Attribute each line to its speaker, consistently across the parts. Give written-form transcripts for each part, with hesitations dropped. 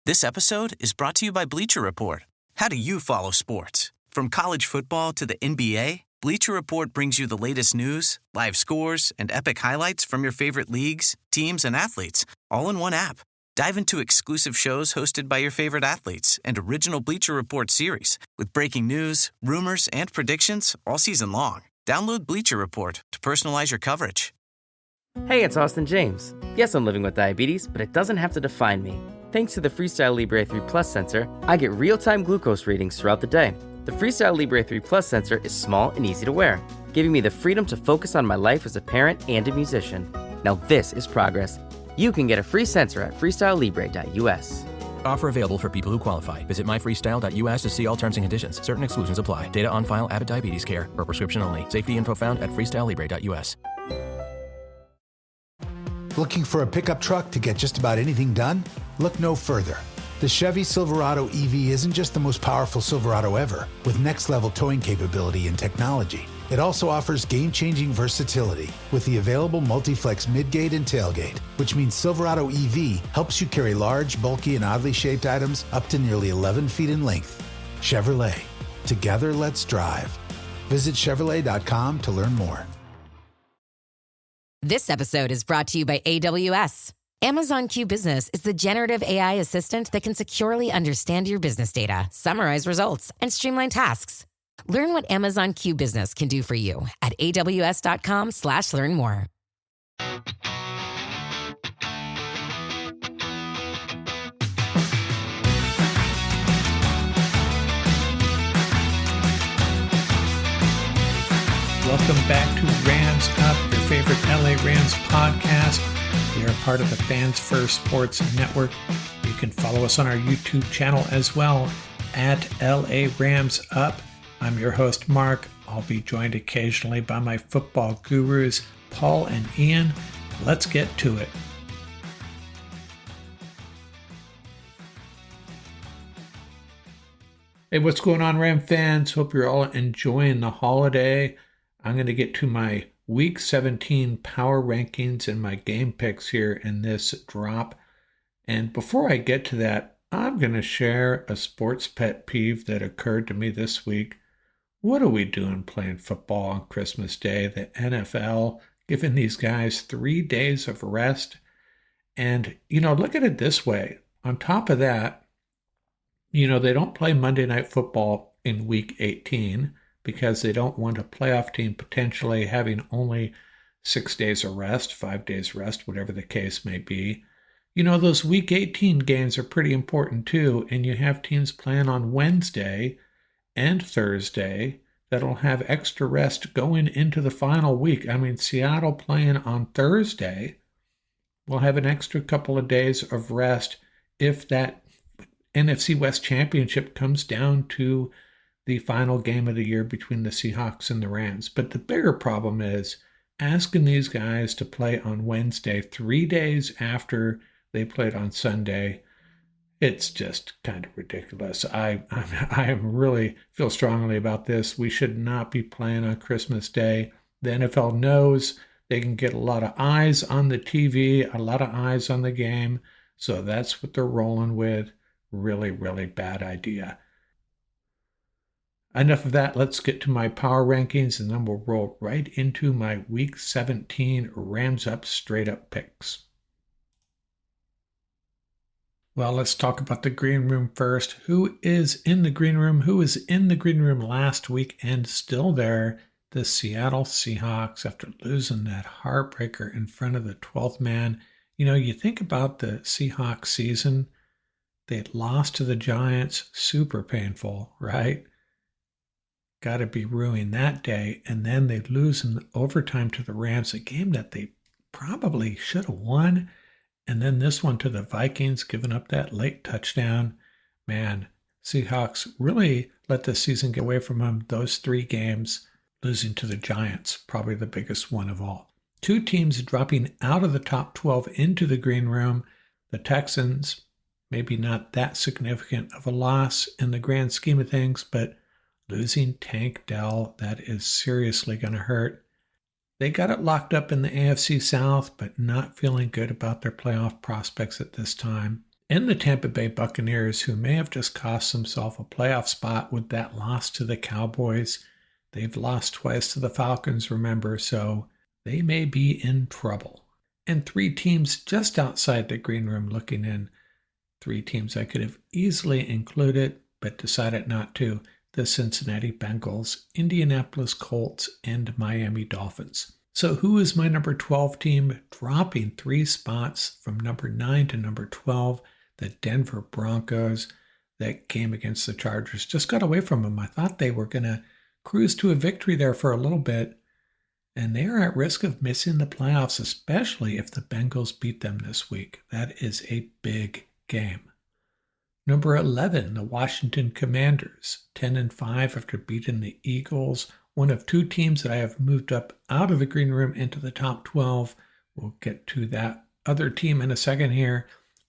Speaker 1: This episode is brought to you by Bleacher Report. How do you follow sports? From college football to the NBA, Bleacher Report brings you the latest news, live scores, and epic highlights from your favorite leagues, teams, and athletes, all in one app. Dive into exclusive shows hosted by your favorite athletes and original Bleacher Report series with breaking news, rumors, and predictions all season long. Download Bleacher Report to personalize your coverage.
Speaker 2: Hey, it's Austin James. Yes, I'm living with diabetes, but it doesn't have to define me. Thanks to the Freestyle Libre 3 Plus sensor, I get real-time glucose readings throughout the day. The Freestyle Libre 3 Plus sensor is small and easy to wear, giving me the freedom to focus on my life as a parent and a musician. Now this is progress. You can get a free sensor at freestylelibre.us.
Speaker 3: Offer available for people who qualify. Visit myfreestyle.us to see all terms and conditions. Certain exclusions apply. Data on file. Abbott Diabetes Care. For prescription only. Safety info found at freestylelibre.us.
Speaker 4: Looking for a pickup truck to get just about anything done? Look no further. The Chevy Silverado EV isn't just the most powerful Silverado ever, with next-level towing capability and technology. It also offers game-changing versatility with the available multi-flex midgate and tailgate, which means Silverado EV helps you carry large, bulky, and oddly shaped items up to nearly 11 feet in length. Chevrolet. Together, let's drive. Visit Chevrolet.com to learn more.
Speaker 5: This episode is brought to you by AWS. Amazon Q Business is the generative AI assistant that can securely understand your business data, summarize results, and streamline tasks. Learn what Amazon Q Business can do for you at aws.com/learn more.
Speaker 6: Welcome back to Rams Up, your favorite LA Rams podcast. We are part of the Fans First Sports Network. You can follow us on our YouTube channel as well at LA Rams Up. I'm your host, Mark. I'll be joined occasionally by my football gurus, Paul and Ian. Let's get to it. Hey, what's going on, Ram fans? Hope you're all enjoying the holiday. I'm going to get to my Week 17 power rankings and my game picks here in this drop. And before I get to that, I'm going to share a sports pet peeve that occurred to me this week. What are we doing playing football on Christmas Day? The NFL giving these guys 3 days of rest. And, look at it this way. On top of that, they don't play Monday Night Football in Week 18 because they don't want a playoff team potentially having only 6 days of rest, 5 days rest, whatever the case may be. Those Week 18 games are pretty important too, and you have teams playing on Wednesday and Thursday that'll have extra rest going into the final week. I mean, Seattle playing on Thursday will have an extra couple of days of rest if that NFC West Championship comes down to the final game of the year between the Seahawks and the Rams. But the bigger problem is asking these guys to play on Wednesday 3 days after they played on Sunday. It's just kind of ridiculous. I really feel strongly about this. We should not be playing on Christmas Day. The NFL knows they can get a lot of eyes on the TV, a lot of eyes on the game. So that's what they're rolling with. Really, really bad idea. Enough of that. Let's get to my power rankings, and then we'll roll right into my Week 17 Rams Up straight up picks. Well, let's talk about the green room first. Who is in the green room? Who was in the green room last week and still there? The Seattle Seahawks, after losing that heartbreaker in front of the 12th man. You think about the Seahawks season. They lost to the Giants. Super painful, right? Got to be ruined that day. And then they lose in overtime to the Rams, a game that they probably should have won. And then this one to the Vikings, giving up that late touchdown. Man, Seahawks really let the season get away from them. Those 3 games, losing to the Giants, probably the biggest one of all. 2 teams dropping out of the top 12 into the green room. The Texans, maybe not that significant of a loss in the grand scheme of things, but losing Tank Dell, that is seriously going to hurt. They got it locked up in the AFC South, but not feeling good about their playoff prospects at this time. And the Tampa Bay Buccaneers, who may have just cost themselves a playoff spot with that loss to the Cowboys. They've lost twice to the Falcons, remember, so they may be in trouble. And 3 teams just outside the green room looking in. 3 teams I could have easily included, but decided not to. The Cincinnati Bengals, Indianapolis Colts, and Miami Dolphins. So who is my number 12 team, dropping 3 spots from number 9 to number 12? The Denver Broncos. That game against the Chargers just got away from them. I thought they were going to cruise to a victory there for a little bit, and they are at risk of missing the playoffs, especially if the Bengals beat them this week. That is a big game. Number 11, the Washington Commanders, 10-5 after beating the Eagles, one of 2 teams that I have moved up out of the green room into the top 12. We'll get to that other team in a second here.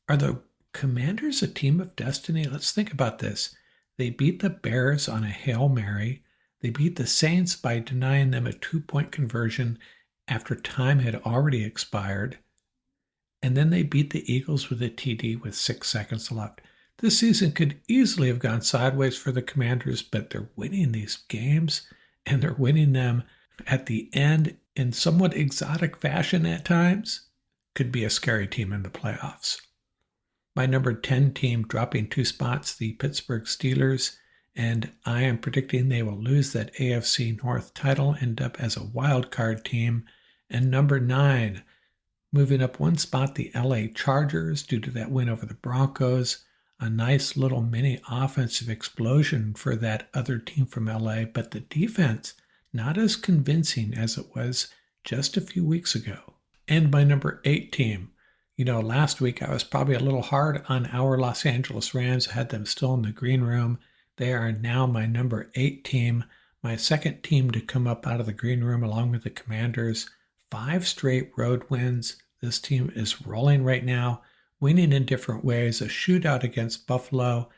Speaker 6: Are the Commanders a team of destiny? Let's think about this. They beat the Bears on a Hail Mary. They beat the Saints by denying them a 2-point conversion after time had already expired. And then they beat the Eagles with a TD with 6 seconds left. This season could easily have gone sideways for the Commanders, but they're winning these games, and they're winning them at the end in somewhat exotic fashion at times. Could be a scary team in the playoffs. My number 10 team dropping 2 spots, the Pittsburgh Steelers, and I am predicting they will lose that AFC North title, end up as a wild card team. And number 9, moving up 1 spot, the LA Chargers, due to that win over the Broncos. A nice little mini offensive explosion for that other team from LA, but the defense not as convincing as it was just a few weeks ago. And my number 8 team. Last week I was probably a little hard on our Los Angeles Rams. I had them still in the green room. They are now my number 8 team, my second team to come up out of the green room along with the Commanders. 5 straight road wins. This team is rolling right now, winning in different ways. A shootout against Buffalo,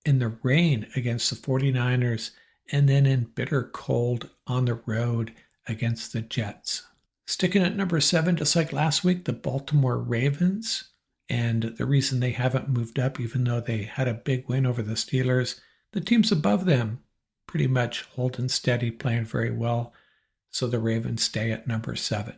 Speaker 6: in the rain against the 49ers, and then in bitter cold on the road against the Jets. Sticking at number 7, just like last week, the Baltimore Ravens. And the reason they haven't moved up, even though they had a big win over the Steelers, the teams above them pretty much holding steady, playing very well. So the Ravens stay at number 7.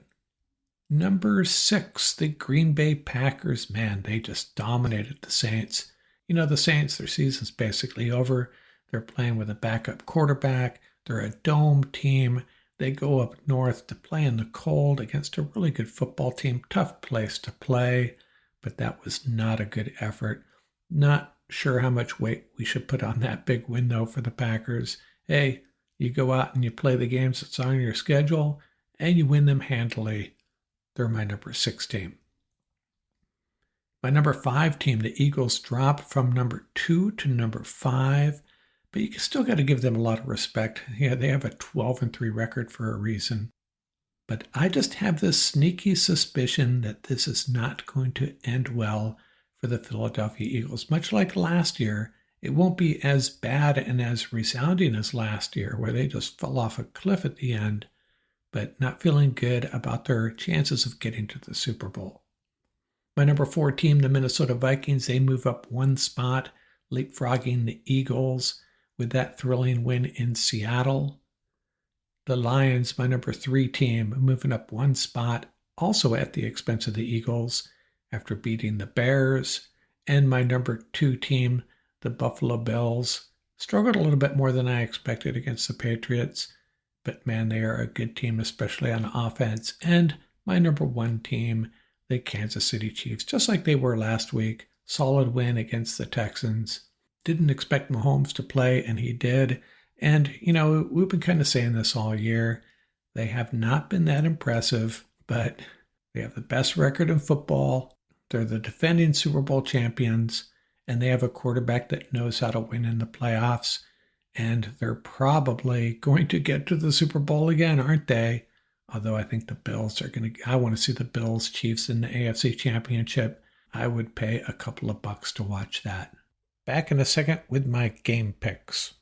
Speaker 6: Number 6, the Green Bay Packers. Man, they just dominated the Saints. The Saints, their season's basically over. They're playing with a backup quarterback. They're a dome team. They go up north to play in the cold against a really good football team. Tough place to play, but that was not a good effort. Not sure how much weight we should put on that big win, though, for the Packers. Hey, you go out and you play the games that's on your schedule, and you win them handily. They're my number 6 team. My number 5 team, the Eagles, dropped from number 2 to number 5. But you still got to give them a lot of respect. Yeah, they have a 12-3 record for a reason. But I just have this sneaky suspicion that this is not going to end well for the Philadelphia Eagles. Much like last year, it won't be as bad and as resounding as last year, where they just fell off a cliff at the end, but not feeling good about their chances of getting to the Super Bowl. My number 4 team, the Minnesota Vikings, they move up 1 spot, leapfrogging the Eagles with that thrilling win in Seattle. The Lions, my number 3 team, moving up 1 spot, also at the expense of the Eagles, after beating the Bears. And my number 2 team, the Buffalo Bills, struggled a little bit more than I expected against the Patriots. But man, they are a good team, especially on offense. And my number 1 team, the Kansas City Chiefs, just like they were last week. Solid win against the Texans. Didn't expect Mahomes to play, and he did. And, we've been kind of saying this all year. They have not been that impressive, but they have the best record in football. They're the defending Super Bowl champions, and they have a quarterback that knows how to win in the playoffs. And they're probably going to get to the Super Bowl again, aren't they? Although I think the Bills are I want to see the Bills Chiefs in the AFC Championship. I would pay a couple of bucks to watch that. Back in a second with my game picks.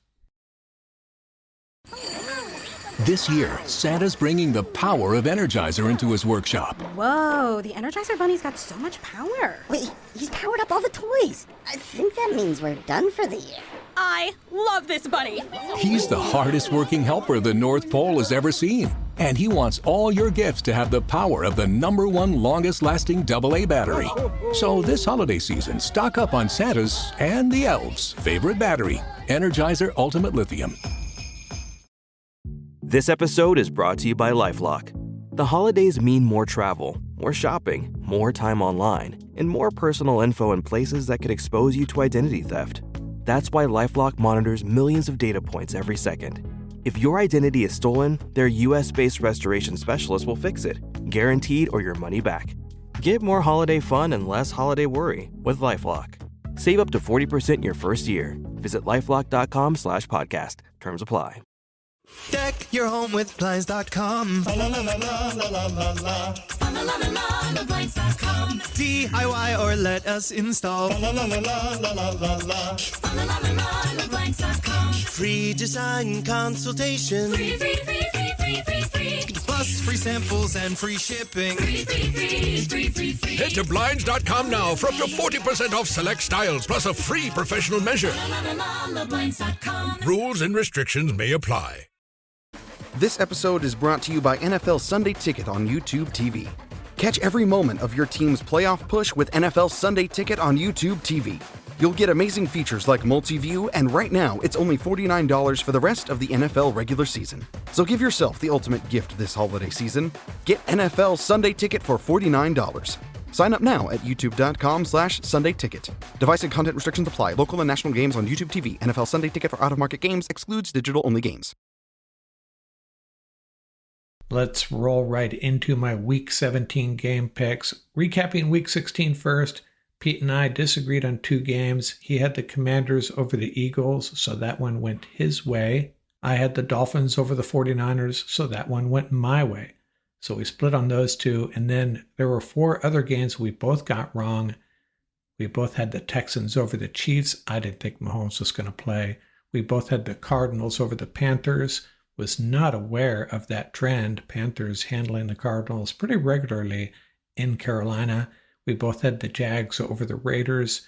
Speaker 7: This year, Santa's bringing the power of Energizer into his workshop.
Speaker 8: Whoa, the Energizer Bunny's got so much power.
Speaker 9: Wait, he's powered up all the toys. I think that means we're done for the year.
Speaker 8: I love this bunny.
Speaker 7: He's the hardest working helper the North Pole has ever seen. And he wants all your gifts to have the power of the #1 longest lasting AA battery. So this holiday season, stock up on Santa's and the elves' favorite battery, Energizer Ultimate Lithium.
Speaker 10: This episode is brought to you by LifeLock. The holidays mean more travel, more shopping, more time online, and more personal info in places that could expose you to identity theft. That's why LifeLock monitors millions of data points every second. If your identity is stolen, their US-based restoration specialists will fix it, guaranteed or your money back. Get more holiday fun and less holiday worry with LifeLock. Save up to 40% your first year. Visit LifeLock.com/podcast. Terms apply.
Speaker 11: Deck your home with Blinds.com. La la la la la la la la. La la la la Blinds.com. DIY or let us install. La la la la la la la la. La la la Blinds.com. Free design consultation. Free. Plus free samples and free shipping. Free.
Speaker 12: Head to Blinds.com now for up to 40% off select styles plus a free professional measure. La Blinds.com. Rules and restrictions may apply.
Speaker 13: This episode is brought to you by NFL Sunday Ticket on YouTube TV. Catch every moment of your team's playoff push with NFL Sunday Ticket on YouTube TV. You'll get amazing features like multi-view, and right now, it's only $49 for the rest of the NFL regular season. So give yourself the ultimate gift this holiday season. Get NFL Sunday Ticket for $49. Sign up now at youtube.com/Sunday Ticket. Device and content restrictions apply. Local and national games on YouTube TV. NFL Sunday Ticket for out-of-market games excludes digital-only games.
Speaker 6: Let's roll right into my Week 17 game picks. Recapping Week 16 first, Pete and I disagreed on 2 games. He had the Commanders over the Eagles, so that one went his way. I had the Dolphins over the 49ers, so that one went my way. So we split on those 2, and then there were 4 other games we both got wrong. We both had the Texans over the Chiefs. I didn't think Mahomes was going to play. We both had the Cardinals over the Panthers. Was not aware of that trend, Panthers handling the Cardinals pretty regularly in Carolina. We both had the Jags over the Raiders.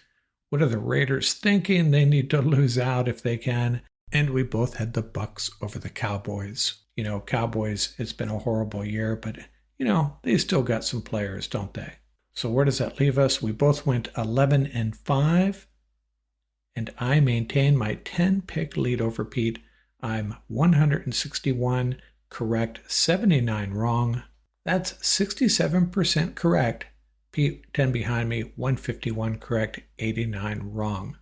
Speaker 6: What are the Raiders thinking? They need to lose out if they can. And we both had the Bucs over the Cowboys. You know, Cowboys, it's been a horrible year, but, you know, they still got some players, don't they? So where does that leave us? We both went 11-5, and I maintain my 10-pick lead over Pete. I'm 161 correct, 79 wrong. That's 67% correct. Pete 10 behind me, 151 correct, 89 wrong.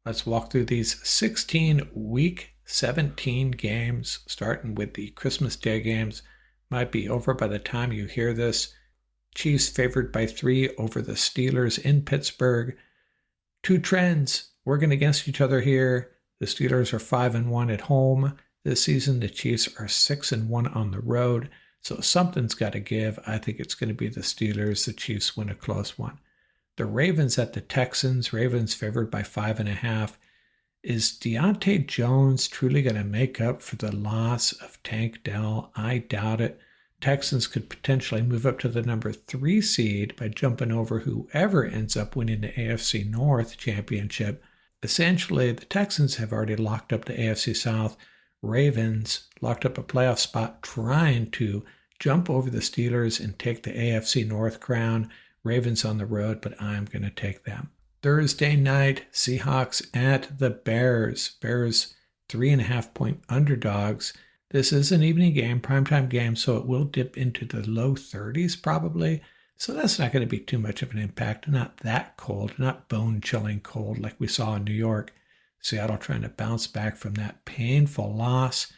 Speaker 6: Let's walk through these 16 Week 17 games, starting with the Christmas Day games. Might be over by the time you hear this. Chiefs favored by 3 over the Steelers in Pittsburgh. 2 trends working against each other here. The Steelers are 5-1 at home this season. The Chiefs are 6-1 on the road. So something's got to give. I think it's going to be the Steelers. The Chiefs win a close one. The Ravens at the Texans. Ravens favored by 5.5. Is Deontay Jones truly going to make up for the loss of Tank Dell? I doubt it. Texans could potentially move up to the number 3 seed by jumping over whoever ends up winning the AFC North championship. Essentially, the Texans have already locked up the AFC South. Ravens locked up a playoff spot trying to jump over the Steelers and take the AFC North crown. Ravens on the road, but I'm going to take them. Thursday night, Seahawks at the Bears. Bears 3.5-point underdogs. This is an evening game, primetime game, so it will dip into the low 30s probably. So that's not going to be too much of an impact. Not that cold, not bone-chilling cold like we saw in New York. Seattle trying to bounce back from that painful loss.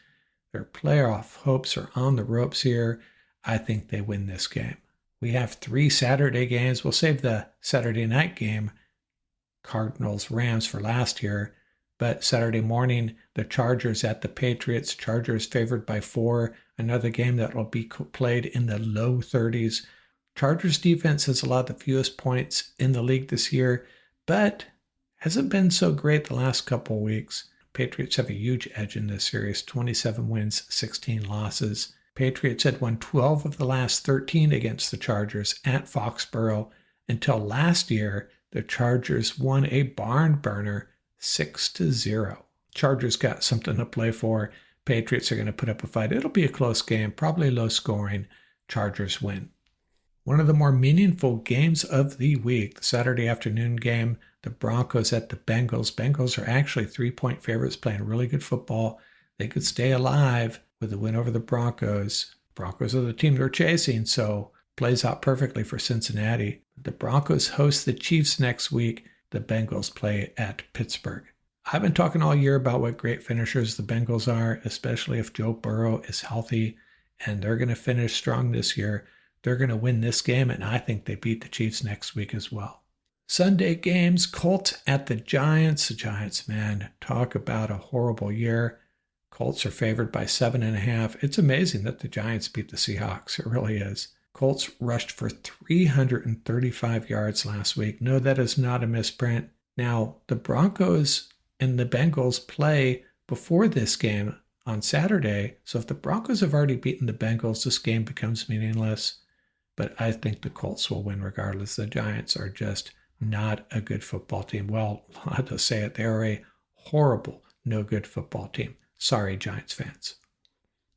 Speaker 6: Their playoff hopes are on the ropes here. I think they win this game. We have 3 Saturday games. We'll save the Saturday night game, Cardinals-Rams, for last year. But Saturday morning, the Chargers at the Patriots. Chargers favored by 4. Another game that will be played in the low 30s. Chargers defense has allowed the fewest points in the league this year, but hasn't been so great the last couple weeks. Patriots have a huge edge in this series, 27 wins, 16 losses. Patriots had won 12 of the last 13 against the Chargers at Foxborough until last year. The Chargers won a barn burner 6-0. Chargers got something to play for. Patriots are going to put up a fight. It'll be a close game, probably low scoring. Chargers win. One of the more meaningful games of the week, the Saturday afternoon game, the Broncos at the Bengals. Bengals are actually 3-point favorites playing really good football. They could stay alive with a win over the Broncos. Broncos are the team they're chasing, so plays out perfectly for Cincinnati. The Broncos host the Chiefs next week. The Bengals play at Pittsburgh. I've been talking all year about what great finishers the Bengals are, especially if Joe Burrow is healthy, and they're going to finish strong this year. They're going to win this game, and I think they beat the Chiefs next week as well. Sunday games, Colts at the Giants. The Giants, man, talk about a horrible year. Colts are favored by 7.5. It's amazing that the Giants beat the Seahawks. It really is. Colts rushed for 335 yards last week. No, that is not a misprint. Now, the Broncos and the Bengals play before this game on Saturday. So if the Broncos have already beaten the Bengals, this game becomes meaningless. But I think the Colts will win regardless. The Giants are just not a good football team. Well, I'll just say it. They are a horrible, no good football team. Sorry, Giants fans.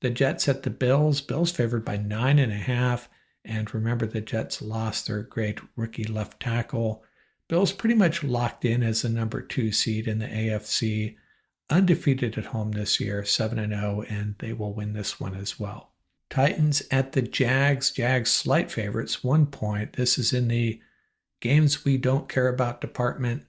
Speaker 6: The Jets at the Bills. Bills favored by 9.5. And remember, the Jets lost their great rookie left tackle. Bills pretty much locked in as the number 2 seed in the AFC. Undefeated at home this year, 7-0, and they will win this one as well. Titans at the Jags. Jags slight favorites, 1 point. This is in the games we don't care about department.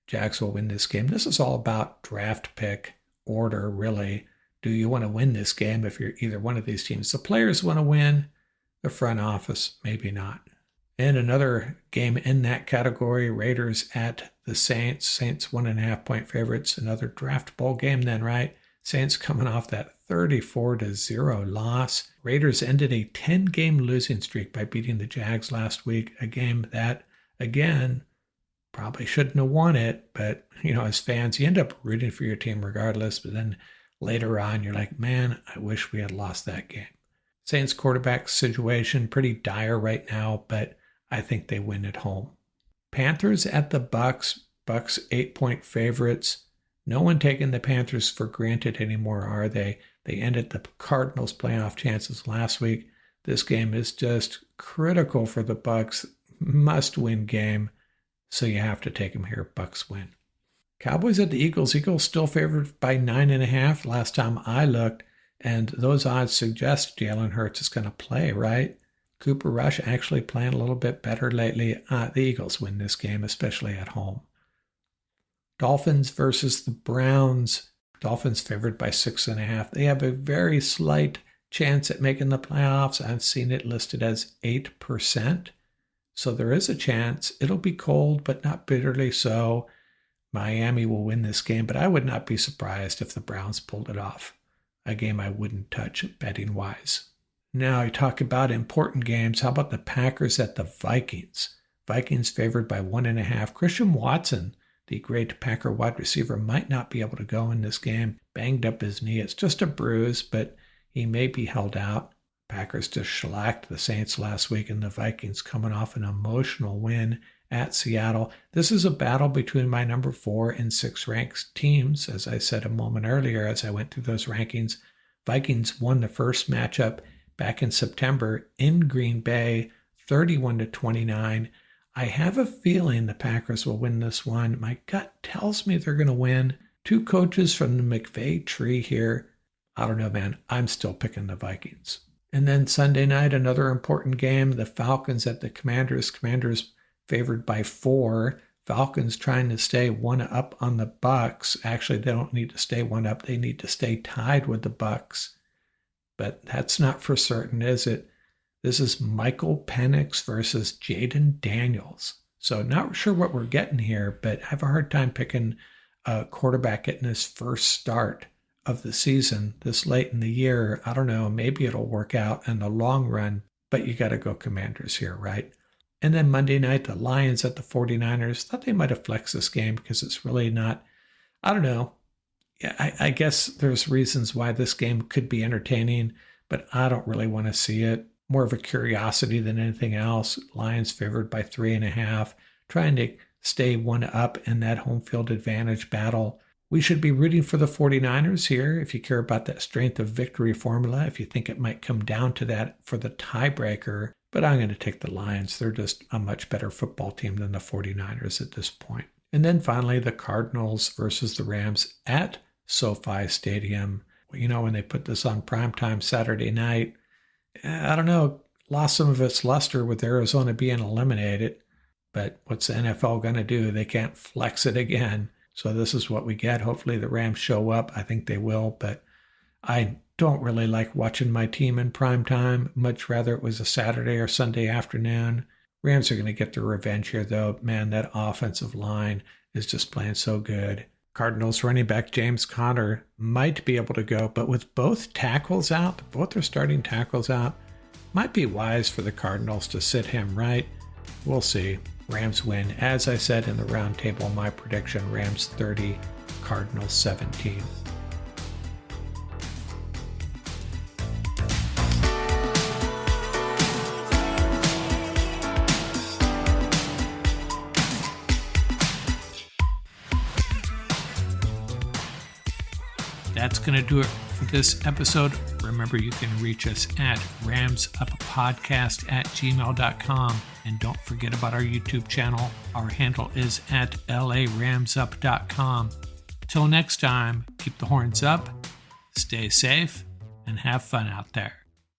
Speaker 6: Jags will win this game. This is all about draft pick order, really. Do you want to win this game if you're either one of these teams? The players want to win. The front office, maybe not. And another game in that category, Raiders at the Saints. Saints 1.5 point favorites. Another draft bowl game then, right? Saints coming off that 34-0 loss. Raiders ended a 10-game losing streak by beating the Jags last week. A game that, again, probably shouldn't have won it. But, as fans, you end up rooting for your team regardless. But then later on, you're like, man, I wish we had lost that game. Saints quarterback situation, pretty dire right now, but I think they win at home. Panthers at the Bucks. Bucks 8-point favorites. No one taking the Panthers for granted anymore, are they? They ended the Cardinals' playoff chances last week. This game is just critical for the Bucks. Must-win game, so you have to take them here. Bucks win. Cowboys at the Eagles. Eagles still favored by 9.5 last time I looked, and those odds suggest Jalen Hurts is going to play, right? Cooper Rush actually playing a little bit better lately. The Eagles win this game, especially at home. Dolphins versus the Browns. Dolphins favored by 6.5. They have a very slight chance at making the playoffs. I've seen it listed as 8%. So there is a chance. It'll be cold, but not bitterly so. Miami will win this game, but I would not be surprised if the Browns pulled it off. A game I wouldn't touch betting-wise. Now, you talk about important games. How about the Packers at the Vikings? Vikings favored by 1.5. Christian Watson, the great Packer wide receiver, might not be able to go in this game. Banged up his knee. It's just a bruise, but he may be held out. Packers just shellacked the Saints last week, and the Vikings coming off an emotional win at Seattle. This is a battle between my number 4 and 6 ranked teams. As I said a moment earlier, as I went through those rankings, Vikings won the first matchup back in September in Green Bay, 31-29. I have a feeling the Packers will win this one. My gut tells me they're going to win. 2 coaches from the McVay tree here. I don't know, man. I'm still picking the Vikings. And then Sunday night, another important game, the Falcons at the Commanders. Commanders favored by 4. Falcons trying to stay 1 up on the Bucks. Actually, they don't need to stay 1 up. They need to stay tied with the Bucks. But that's not for certain, is it? This is Michael Penix versus Jaden Daniels. So not sure what we're getting here, but I have a hard time picking a quarterback getting his first start of the season this late in the year. I don't know, maybe it'll work out in the long run, but you got to go Commanders here, right? And then Monday night, the Lions at the 49ers. Thought they might have flexed this game because it's really not, I don't know. Yeah, I guess there's reasons why this game could be entertaining, but I don't really want to see it. More of a curiosity than anything else. Lions favored by 3.5, trying to stay one up in that home field advantage battle. We should be rooting for the 49ers here if you care about that strength of victory formula, if you think it might come down to that for the tiebreaker. But I'm going to take the Lions. They're just a much better football team than the 49ers at this point. And then finally, the Cardinals versus the Rams at SoFi Stadium. You know, when they put this on primetime Saturday night, I don't know, lost some of its luster with Arizona being eliminated. But what's the NFL going to do? They can't flex it again. So this is what we get. Hopefully the Rams show up. I think they will, but I don't really like watching my team in prime time. Much rather it was a Saturday or Sunday afternoon. Rams are going to get their revenge here, though. Man, that offensive line is just playing so good. Cardinals running back James Conner might be able to go, but with both tackles out, both their starting tackles out, might be wise for the Cardinals to sit him, right? We'll see. Rams win. As I said in the round table, my prediction, Rams 30, Cardinals 17. That's going to do it for this episode. Remember, you can reach us at ramsuppodcast@gmail.com. And don't forget about our YouTube channel. Our handle is at laramsup.com. Till next time, keep the horns up, stay safe, and have fun out there.